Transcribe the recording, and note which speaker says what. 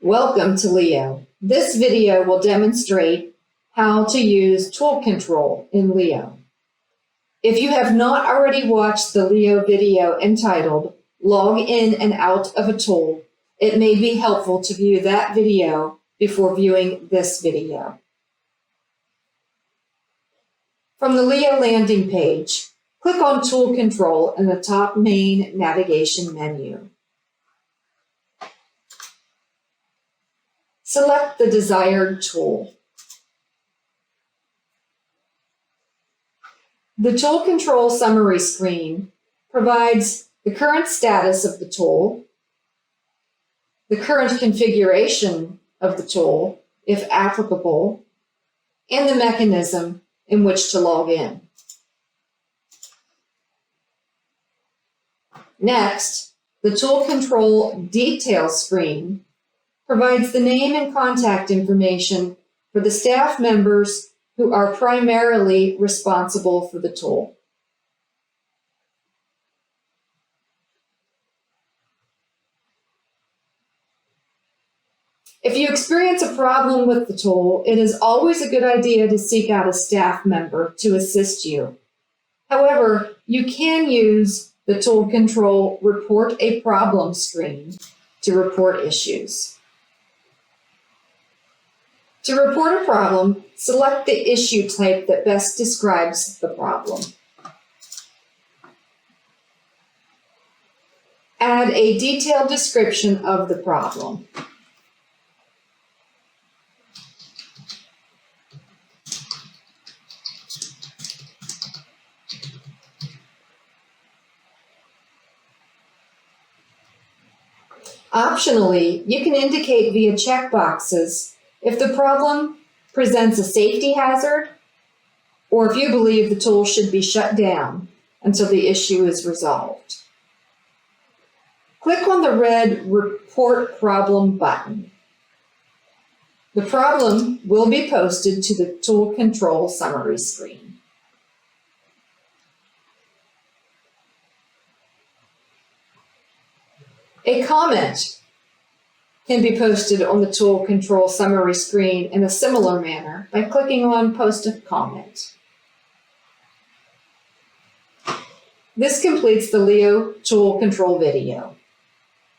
Speaker 1: Welcome to Leo. This video will demonstrate how to use tool control in Leo. If you have not already watched the Leo video entitled Log in and out of a tool, it may be helpful to view that video before viewing this video. From the Leo landing page, click on Tool Control in the top main navigation menu. Select the desired tool. The Tool Control summary screen provides the current status of the tool, the current configuration of the tool, if applicable, and the mechanism in which to log in. Next, the Tool Control Details screen provides the name and contact information for the staff members who are primarily responsible for the tool. If you experience a problem with the tool, it is always a good idea to seek out a staff member to assist you. However, you can use the Tool Control Report a Problem screen to report issues. To report a problem, select the issue type that best describes the problem. Add a detailed description of the problem. Optionally, you can indicate via checkboxes if the problem presents a safety hazard or if you believe the tool should be shut down until the issue is resolved. Click on the red Report Problem button. The problem will be posted to the Tool Control summary screen. A comment can be posted on the Tool Control summary screen in a similar manner by clicking on Post a Comment. This completes the Leo Tool Control video.